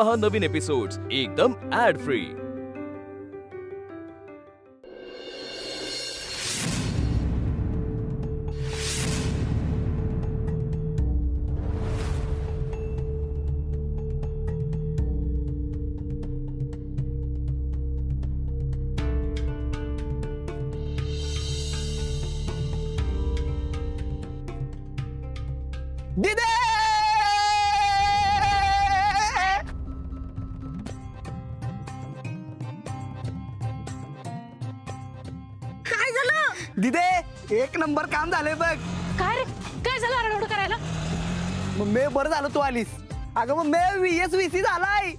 पहा नवीन एपिसोड्स एकदम add free. दिदे काय झालं? दिदे एक नंबर काम झालंय बघ। काय रे? काय झालं आरडाओरडा करायला? मम्मी बरं झालं तू आलीस। अगं मम्मी VSVC झालाय।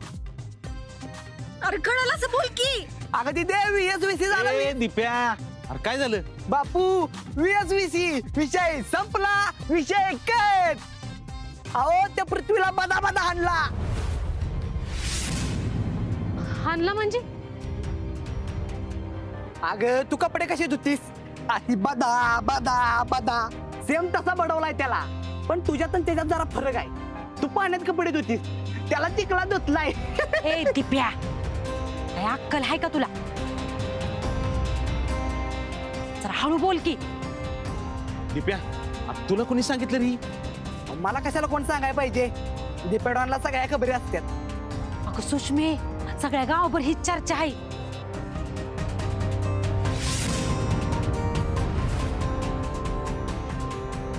अरे कळलं असं बोल की। अगं दिदे VSVC झालाय। ए दिप्या, अरे काय झालं? बापू VSVC विषय संपला, विषय कट। अहो त्या पृथ्वीला बदा बदा हाणला। हाणला म्हणजे? अगं तू कपडे कसे धुतीस अशी बदा बदा बदा सेम तसा बडवलाय त्याला, पण तुझ्यात आणि त्याच्यात जरा फरक आहे। तू पाण्यात कपडे धुतीस, त्याला चिखलात धुतलाय। ए दिप्या, काय अक्कल आहे का तुला? जरा हळू बोल की। दिप्या, अरे तुला कोणी सांगितलं रे? मला कशाला कोण सांगायला पाहिजे? दीपेडॉनला सगळ्या खबरी असतात। अगं सुषमे, सगळ्या गावभर ही चर्चा आहे।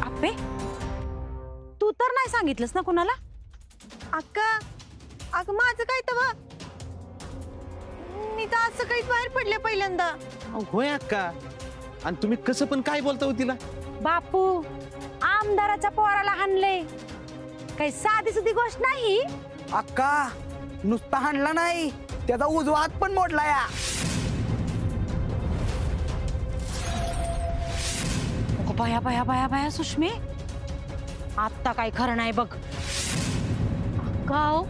आप्पे, तू तर नाही सांगितलंस ना कुणाला? अक्का, अगं माझं काय तवा? मी तर आज सकाळीच बाहेर पडले पहिल्यांदा। होय अक्का, आणि तुम्ही कसं पण काय बोलता हो तिला? बापू, आमदाराच्या पोराला हाणले, काही साधी सुधी गोष्ट नाही। अक्का नुसता हाणला नाही, त्याचा उजवा हात पण मोडला या। बया बया बया बया सुषमे, आता काय खरं नाही बघ। गाव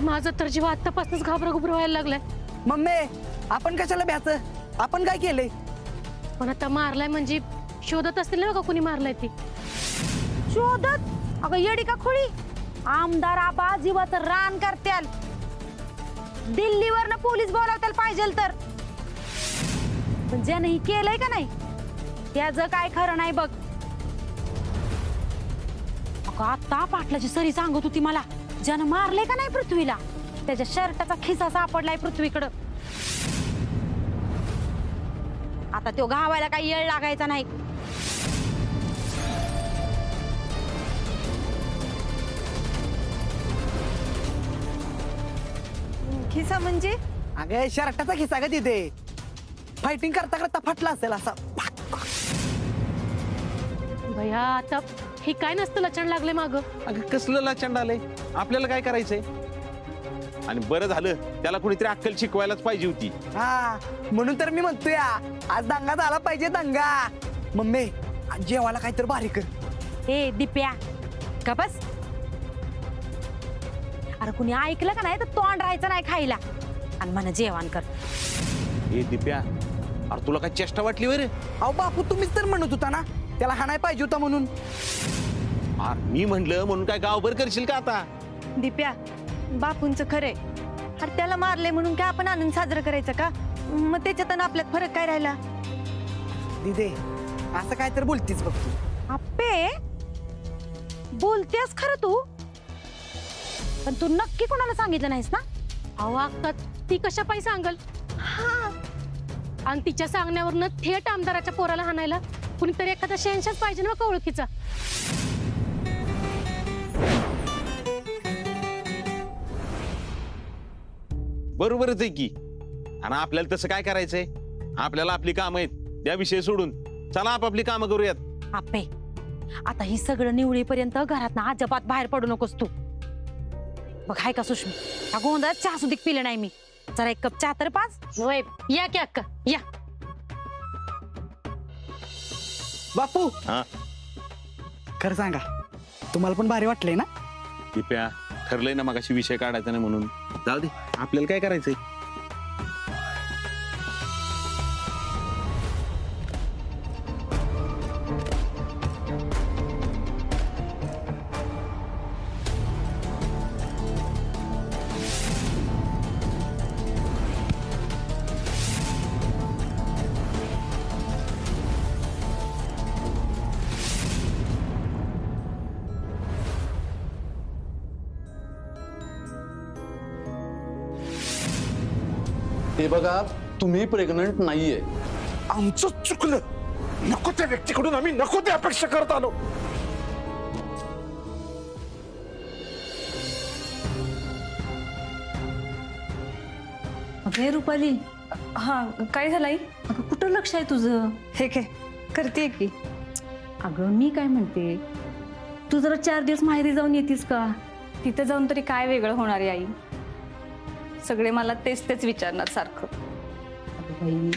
माझं तर जीव आतापासूनच घाबरा घुबरा व्हायला लागलाय। मम्मी आपण कशाला भ्याचं? आपण काय केलंय? पण आता मारलाय म्हणजे शोधत असतील ना बघा कोणी मारलाय ती। शोधत? अगं येडी का खोळी? आमदार आबा जीवाचं रान करत्याल, दिल्लीवरनं पोलीस बोलावताल पाहिजे तर। पण ज्याने ही केलंय का नाही त्याचं काय खरं नाही बघ। अगं आता पाटलाची सरी सांगत होती मला, ज्यानं मारले का नाही पृथ्वीला त्याच्या शर्टाचा खिसा सापडलाय पृथ्वीकडं। आता तो गावाला काही येळ लागायचा नाही। खिसा म्हणजे? अगं शर्टाचा खिसा ग तिथे, फायटिंग करता करता फाटला असेल असा। भैया आता हे काय नसतं लचण लागले माग। अगं कसलं लाचंड आलंय? आपल्याला काय करायचंय? आणि बरं झालं त्याला कुणीतरी अक्कल शिकवायलाच पाहिजे होती। हा म्हणून तर मी म्हणतोय आज दंगा झाला पाहिजे, दंगा। मम्मी आज जेवायला काहीतरी भारी कर। ए दिप्या का बस, अरे कुणी ऐकलं का नाही तर तोंड राहायचं नाही खायला, आणि मला जेवण कर। ए दिप्या, अरे तुला काय चेष्टा वाटली वर? अहो बापू तुम्हीच तर म्हणत होता ना त्याला हाणाय पाहिजे होता म्हणून। अरे मी म्हणलं म्हणून काय गावभर करशील का आता? दिप्या, बापूंचं खरंय। अरे त्याला मारले म्हणून काय आपण आनंद साजरा करायचा का? मग त्याच्यात आणि आपल्यात फरक काय राहिला? दिदे असं काय तर बोलतीस बघ तू। आप्पे बोलतेस खरं तू, पण तू नक्की कोणाला सांगितलं नाहीस ना? अहो अक्का ती कशा पायी सांगल? हा, आणि तिच्या सांगण्यावरनं थेट आमदाराच्या पोराला हाणायला कुणीतरी एखादा शहनशाह पाहिजे ना ओळखीचा। बरोबरच आहे की, आणि आपल्याला तसं काय करायचंय? आपल्याला आपली कामं आहेत, त्या विषय सोडून चला आपापली कामं करूयात। आप्पे आता ही सगळं निवडीपर्यंत घरात ना अजिबात बाहेर पडू नकोस तू। बघ हाय का सुषमी, या गोंधळात चहा सुद्धा पिलं नाही मी। जरा एक कप चहा तर पाच। होय या की अक्का या। बापू हा खरं सांगा, तुम्हाला पण भारी वाटलंय ना? दिप्या ठरलंय ना मगाशी विषय काढायचा नाही म्हणून, जाऊ दे आपल्याला काय करायचंय। हे बघा, तुम्ही प्रेग्नंट नाहीये. आमचं चुकलं. नको त्या व्यक्तीकडून आम्ही नको ते अपेक्षा करत आलो. अगे रुपाली, हा काय झालं आई? अगं कुठं लक्ष आहे तुझं? हे काय करते की? अगं मी काय म्हणते, तू जरा 4 दिवस माहेरी जाऊन येतीस का? तिथे जाऊन तरी काय वेगळं होणार आहे आई? सगळे मला तेच तेच विचारणार सारखं. अगं बाई,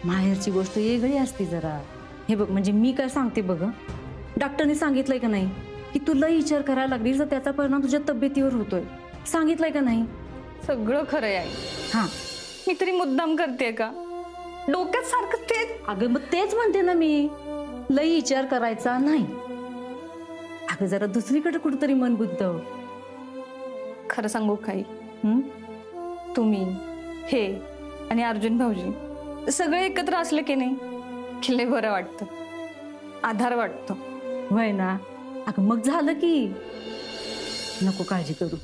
माहेरची गोष्ट वेगळी असते जरा. हे बघ, म्हणजे मी काय सांगते बघ, डॉक्टरने सांगितलंय का नाही की तुला विचार करायला लागलीस तर त्याचा परिणाम तुझ्या तब्येतीवर होतोय. सांगितलंय का नाही? सगळं खरं आहे आई. हा, मी तरी मुद्दाम करते का? डोक्यात सारखं तेच. अगं मग तेच म्हणते ना मी, लई विचार करायचा नाही. अगं जरा दुसरीकडे कुठेतरी मन गुंतव. खरं सांगू काही, तुम्ही हे आणि अर्जुन भाऊजी सगळे एकत्र असले की नाही की लय बरं वाटतं, आधार वाटतो. होय ना? अगं मग झालं की, नको काळजी करू.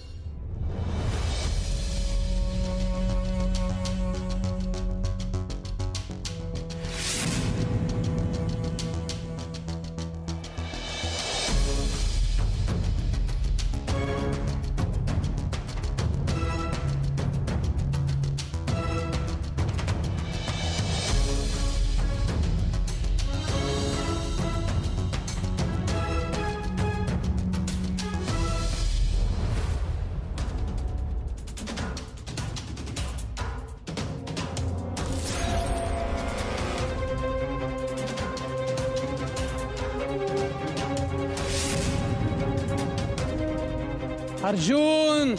अर्जुन,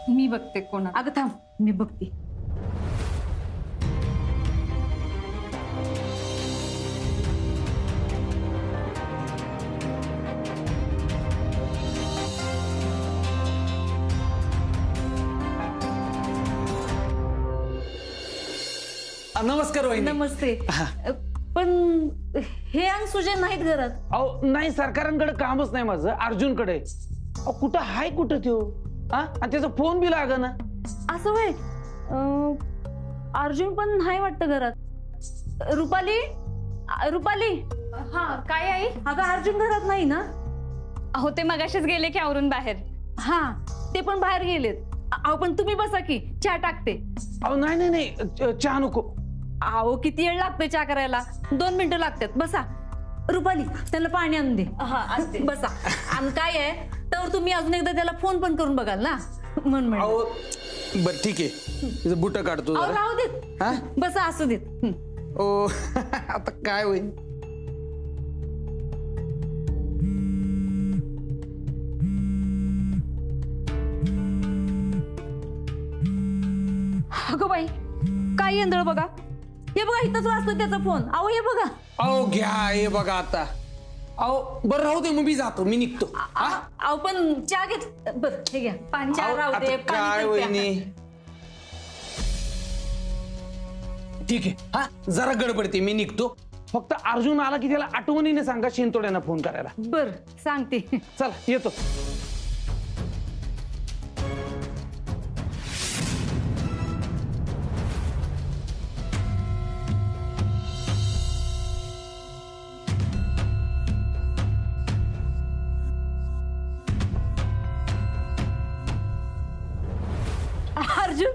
मी बघते कोणा. अगं थांब, मी बघते. नमस्कार वहिनी. नमस्ते. पण हे अंग सुजय नाहीत घरात. अहो नाही, सरकारांकडे कामच नाही माझं, अर्जुनकडे. अहो कुठं हाय, कुठं त्यो? हा, आणि त्याचा फोन बी लागा ना. असं होय? अर्जुन पण नाही वाटतं घरात. रुपाली, रुपाली. हा काय आई? अगं अर्जुन घरात नाही ना? अहो ते मगाशीच गेले की आवरून बाहेर. हा, ते पण बाहेर गेलेत. अहो पण तुम्ही बसा की, चहा टाकते. अहो नाही नाही नाही, चहा नको. अहो किती वेळ लागतोय चहा करायला? 2 मिनिटं लागतात. बसा. रुपाली, त्याला पाणी आणून दे. बसा. आणि काय आहे तर तुम्ही अजून एकदा त्याला फोन पण करून बघाल ना, म्हणून. अहो बर ठीक आहे, तिचं बुट काढतो जरा. राहू देत. हा? बसा, असू देत. ओ आता काय होईल? अगं बाई, काय यंदळ बघा. हे बघा, इथंच वाजतो त्याचा फोन. अहो हे बघा. अहो घ्या, हे बघा आता. अहो बरं राहू दे, मग मी जातो, मी निघतो. अहो पण चहा घेत. बर हे घ्या पाणी. चहा राहू दे. काय वहिनी, ठीक आहे. हा जरा गडबडते, मी निघतो. फक्त अर्जुन आला की त्याला आठवणीने सांगा शिंतोड्यांना फोन करायला. बर सांगते. चला येतो. अर्जुन,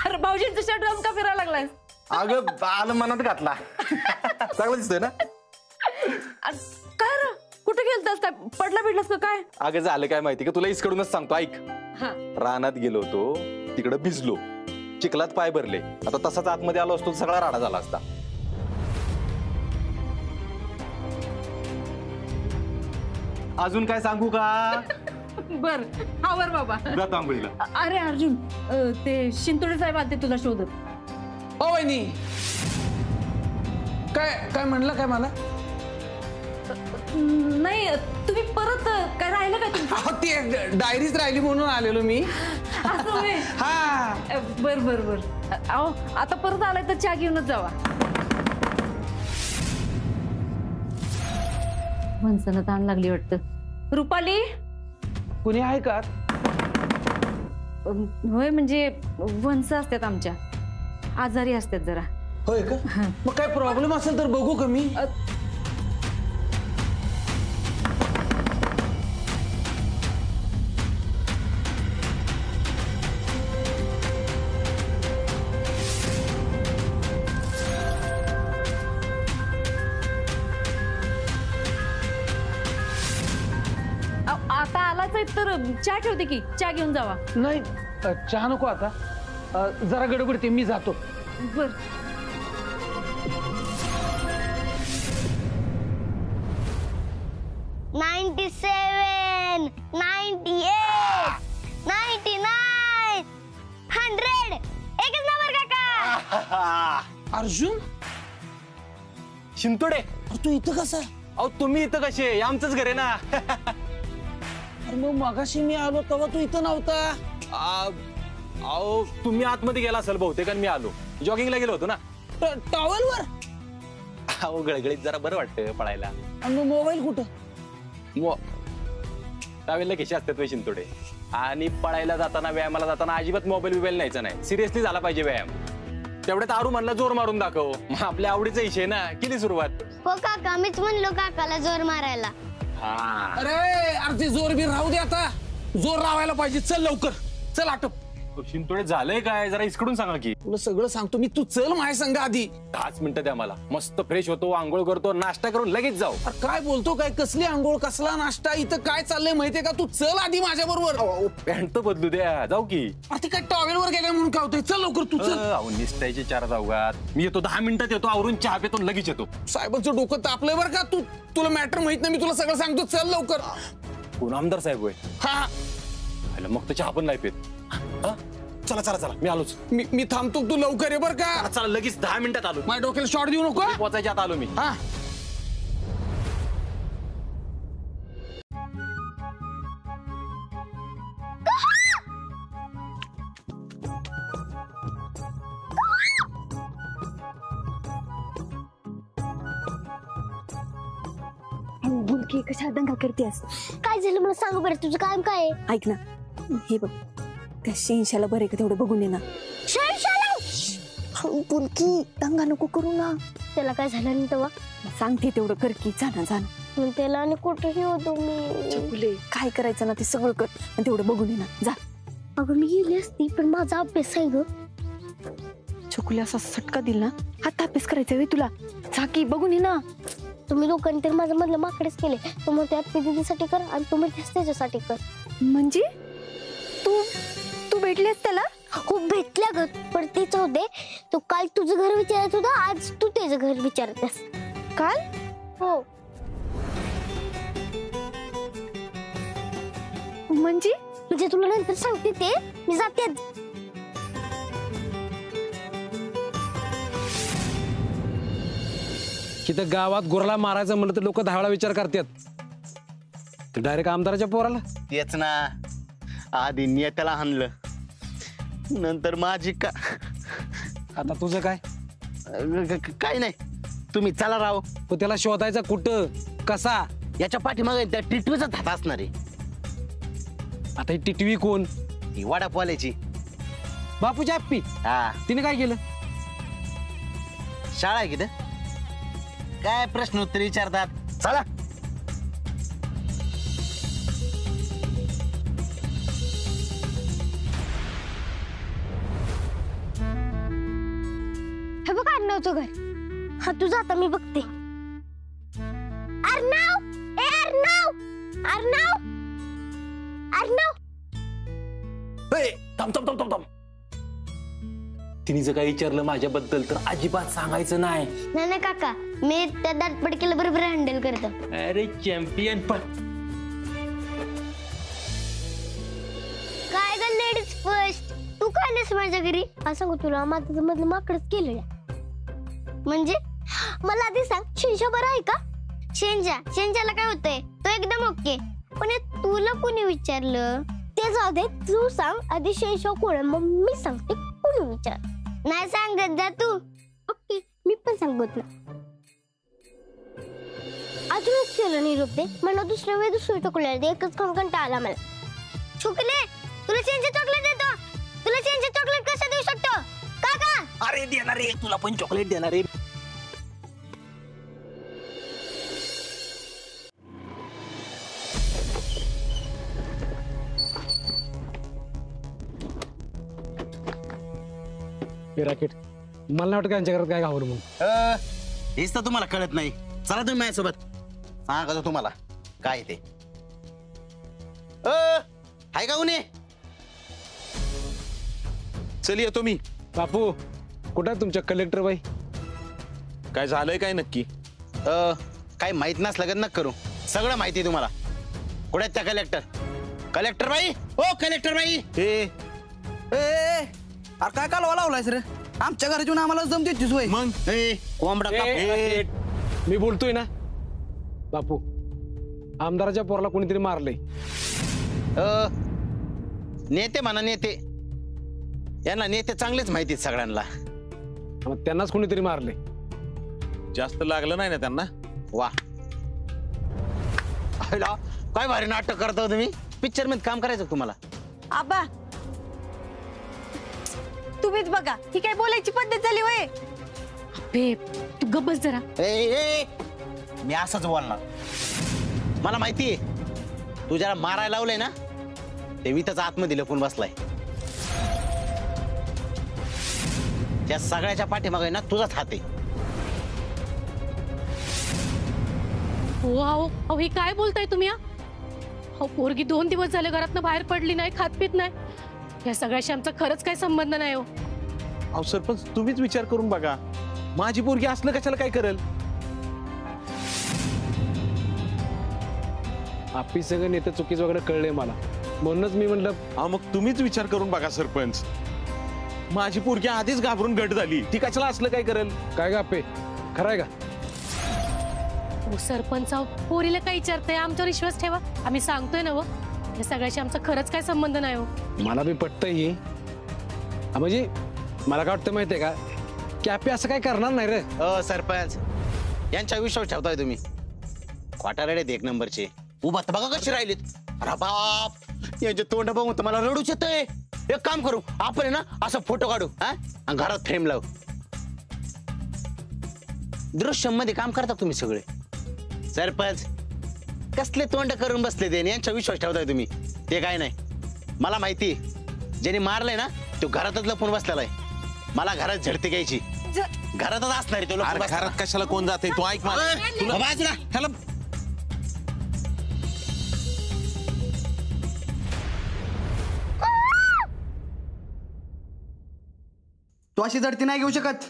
अरे भाऊजींचा शर्ट घालून का फिरायला लागलाय? अगं आलं मनात घातला. चांगला दिसतोय ना? काय रे, कुठे गेलतास काय पडला बिडलास का काय? अगं झालं काय माहिती का तुला इसकडूनच सांगतो ऐक. हा. रानात गेलो होतो तिकडं भिजलो चिखलात पाय भरले आता तसाच आतमध्ये आलो असतो सगळा राडा झाला असता. अजून काय सांगू का? बर आवर बाबा. जातो आंघोळीला. अरे अर्जुन ते शिंतोडे साहेब आले तुला शोधत. ओ वहिनी काय काय म्हणलं काय मला? नाही तुम्ही परत काय राहिलं का तुमचं? अहो, ती डायरीच राहिली म्हणून आलेलो मी. असं होय. हा बर बर बर. अहो आता परत आलाय तर चहा घेऊनच जावा. माणसानं ताण लागली वाटतं. रुपाली कुणी आहे का? होय म्हणजे वंस असतात आमच्या आजारी असतात जरा. होय का? मग काय प्रॉब्लेम असेल तर बघू का मी? आता आलाच आहे तर चहा ठेवते की चहा घेऊन जावा. नाही चहा नको आता. जरा गडबडते मी जातो. बर. अर्जुन शिंतोडे तू इथं कसा? अहो तुम्ही इथं कसे? आमचंच घर आहे ना. अरे मग मगाशी मी आलो तेव्हा तू इथं नव्हता. अहो तुम्ही आतमध्ये गेला असेल बहुतेक आणि मी आलो जॉगिंगला गेलो होतो ना. टॉवेल वर? अहो गळगळीत जरा बरं वाटतं पळायला. आणि मोबाईल कुठं? टावेलला कशी असतात वे शिंतोडे. आणि पळायला जाताना व्यायामाला जाताना अजिबात मोबाईल बिबाईल न्यायचा नाही. सिरियसली झाला पाहिजे व्यायाम. तेवढ्यात आरू म्हणला जोर मारून दाखव. मग आपल्या आवडीचा इशे ना केली सुरुवात. हो काका मीच म्हणलो काकाला जोर मारायला. अरे अरे ते जोर बी राहू दे आता. जोर लावायला पाहिजे. चल लवकर चल आटप. शिंतोडे झालंय काय जरा इसकडून सांगा की. तुला सगळं सांगतो मी. तू चल माझ्या संग आधी. 5 मिनिटं द्या मला. मस्त फ्रेश होतो आंघोळ करतो नाश्ता करून लगेच जाऊ. अरे काय बोलतो काय? कसली आंघोळ कसला नाश्ता? इथं काय चाललंय माहितीये का? तू चल आधी माझ्या बरोबर. पॅन्ट तर बदलू द्या जाऊ की. अरे काय टॉवेल वर गेल्या म्हणून काय होतंय? चल लवकर तू चल. अहो निसटायचे 4 जाऊगात. मी येतो 10 मिनिटात येतो आवरून चहा पितो लगेच येतो. साहेबांचं डोकं तापलंय बरं का? तुला मॅटर माहित नाही. मी तुला सगळं सांगतो. चल लवकर. कोण आमदार साहेब होय? हा मग तर चहा पण नाही पेत. चला चला चला मी आलोच. मी थांबतो. तू लवकर ये बरं का? चला लगेच 10 मिनिटात आलो. माझ्या डोक्याला शॉट देऊ नको. पोचायच्या आत आलो मी. हा बुलकी कशा दंगा करतेस? काय झालं मला सांग बरं. तुझं काम काय आहे? ऐक ना हे बघ त्या शेंशाला बरे का तेवढं बघून ये ना. बुलकी दंगा नको करू ना. त्याला काय झालं नाही तेव्हा? सांगते तेवढं कर की. जाना जाना. मग त्याला आणि कुठेही होतो मी. चकुले काय करायचं ना ते सगळं कर आणि तेवढं बघून ये ना. जा. अगं मी गेली असती पण माझा अभ्यास आहे ग. चकुले असा सटका दिल ना आता अभ्यास करायचा वे तुला. जा की बघून ये ना. तुम्ही लोकांनी तर माझं मधलं माकडेच केले. तू म्हणते आपली दीदीसाठी कर आणि तू म्हणतेस त्याच्यासाठी कर. म्हणजे तू भेटलीस त्याला? हो भेटल्या ग. पण तेच होते तू काल तुझं घर विचारत होता आज तू त्याचं घर विचारतेस. काल? हो. म्हणजे तुला नंतर सांगते ते. मी जाते. तिथं गावात गुराला मारायचं म्हणलं तर लोक 10 वेळा विचार करतात. ते डायरेक्ट आमदाराच्या पोराला. तेच ना. आधी नेत्याला हाणलं नंतर माझी का. आता तुझं काय? काय नाही. तुम्ही चला राव. तो त्याला शोधायचा कुठं कसा? याच्या पाठीमागे त्या टिटवीचा हात असणार आहे. आता ही टिटवी कोण? ही वडापावल्याची बापूची आप्पी. हा तिने काय केलं? शाळा आहे की काय प्रश्न उत्तर विचारतात. चला. हे बघ अर्णवचं घर. हा तुझं आता मी बघते. अर्णव ए अर्णव अर्णव अर्णव तिने जर काही विचारलं माझ्याबद्दल तर अजिबात सांगायचं नाही. नाही काका, मी त्या दाटपडकीला बरोबर हँडल करतो. अरे चॅम्पियन पण. काय ग लेडीज फर्स्ट, तू काय आलीस माझ्या घरी? असं सांगू तुला, माझं मधलं माकडच केलं. म्हणजे मला आधी सांग, शेंजा बरं आहे का? शेंजाला काय होतंय? तो एकदम ओके. पण तुला कोणी विचारलं ते जाऊ दे, तू सांग आधी शेंजा कोण, मग मी सांगते कोणी विचार. नाही सांगत जा तू. ओके, मी पण सांगत ना. अजून केलं निरोप दे, मला दुसऱ्या वेळी दुसरं चॉकलेट दे. एकच खाऊन कंटाळा आला मला. चुकले, तुला चेंज चॉकलेट देतो. तुला चेंज चॉकलेट कसं देऊ शकतो काका? अरे देणार रे, तुला पण चॉकलेट देणार रे. राकेट, मला नाही वाटत यांच्या घरात काय घावलं म्हणून. हेच तर तुम्हाला कळत नाही. चला तुम्ही माझ्यासोबत, सांगा तुम्हाला काय ते. हाय का उन्हे? चल येतो मी. बापू कुठं आहे तुमच्या कलेक्टर बाई? काय झालंय काय नक्की? काय माहित नसलं का नक करू, सगळं माहिती आहे तुम्हाला. कुठे आहेत त्या कलेक्टर? कलेक्टर बाई, ओ कलेक्टर बाई. अरे काय कालवा लावलायस रे? आमच्या घरी येऊन आम्हाला जम देतीस होय? मग कोंबडा मी बोलतोय ना बापू, आमदाराच्या पोराला कोणीतरी मारलंय. नेते म्हणा नेते, यांना नेते चांगलेच माहिती सगळ्यांना. मग त्यांनाच कोणीतरी मारले. जास्त लागलं नाही ना त्यांना? वा, काय भारी नाटक करता तुम्ही. पिक्चर मध्ये काम करायचं तुम्हाला. आबा तुम्हीच बघा, ही काय बोलायची पद्धत झाली होय? तू गप्प बस जरा. मी असंच बोलणार. मला माहितीये तू ज्याला मारायला लावलंय ना, ते विताचा आतमध्ये लपून बसलाय. त्या सगळ्याच्या पाठीमागे ना तुझाच हात आहे. हो, हे काय बोलताय तुम्ही? हो, पोरगी 2 दिवस झाले घरातनं बाहेर पडली नाही, खात पित नाही. या सगळ्याशी आमचा खरंच काही संबंध नाही. अहो सरपंच, तुम्हीच विचार करून बघा, माझी पोरगी असलं कशाला काय करेल? आपली सगळं नेते चुकीचं वगैरे कळलंय मला, म्हणूनच मी म्हणलं. अहो मग तुम्हीच विचार करून बघा सरपंच, माझी पोरगी आधीच घाबरून गट झाली, ती कशाला असलं काय करेल? काय गापे, खरं आहे का? सरपंच पोरीला काय विचारताय? आमच्यावर विश्वास ठेवा, आम्ही सांगतोय ना. या सगळ्याशी आमचा खरंच काय संबंध नाही. मला बी पटतंय ही. म्हणजे मला काय वाटतं माहितीये का, कॅपे असं काय करणार नाही रे. सरपंच, यांच्या विश्वास ठेवताय तुम्ही. क्वाटारेडे 1 नंबरचे. उभा तर बघा कशी राहिलीत. अरे बाप, यांचे तोंड बघून तर मला रडूच येतंय. एक काम करू आपण ना, असं फोटो काढू आणि घरात फ्रेम लावू. दृश्यम मध्ये काम करता तुम्ही सगळे. सरपंच कसले तोंड करून बसले ते, यांच्या विश्वास ठेवताय तुम्ही. ते काय नाही, मला माहिती ज्याने मारलंय ना तो घरातच लपून बसलेला आहे. मला घरात झडती घ्यायची, घरातच असणार आहे तो. घरात कशाला कोण जाते? तू ऐक मला. तू अशी झडती नाही घेऊ शकत.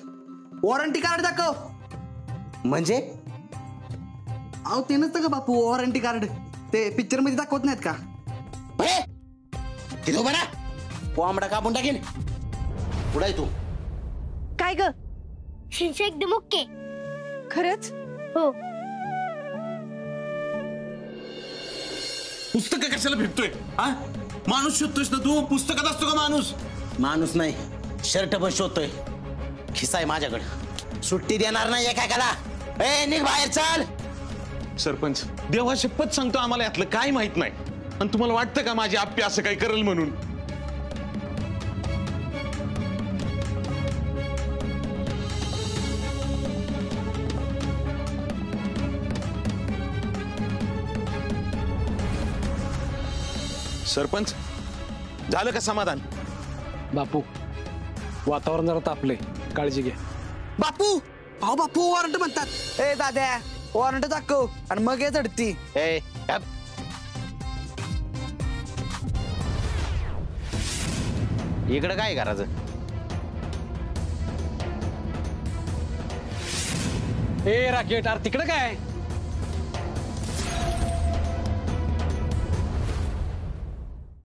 वॉरंटी कार्ड दाखव. म्हणजे अहो ते नसतं का बापू, वॉरंटी कार्ड? ते पिक्चर मध्ये दाखवत नाहीत का? तिथं बरा कोंबडा कापून टाकेन. उडाय तू. काय ग? शेंजा एकदम ओके. खरंच? हो. पुस्तक कशाला फिरतोय? माणूस शोधतोयस ना तू? पुस्तकात असतो का माणूस? माणूस नाही, शर्ट पण शोधतोय. खिसा आहे माझ्याकडे, सुट्टी देणार नाही एकाला. निघ बाहेर, चाल. सरपंच, देवा शपथ सांगतो, आम्हाला यातलं काय माहित नाही. आणि तुम्हाला वाटतं का माझी आप्पी असं काही करेल म्हणून? सरपंच, झालं का समाधान? बापू, वातावरण जरा तापले, काळजी घ्या. बापू, अहो बापू वॉरंट म्हणतात. दाद्या, वॉरंट दाखव आणि मग हे झडती. इकडं काय करायचं? ए राकेट, अरे तिकडं काय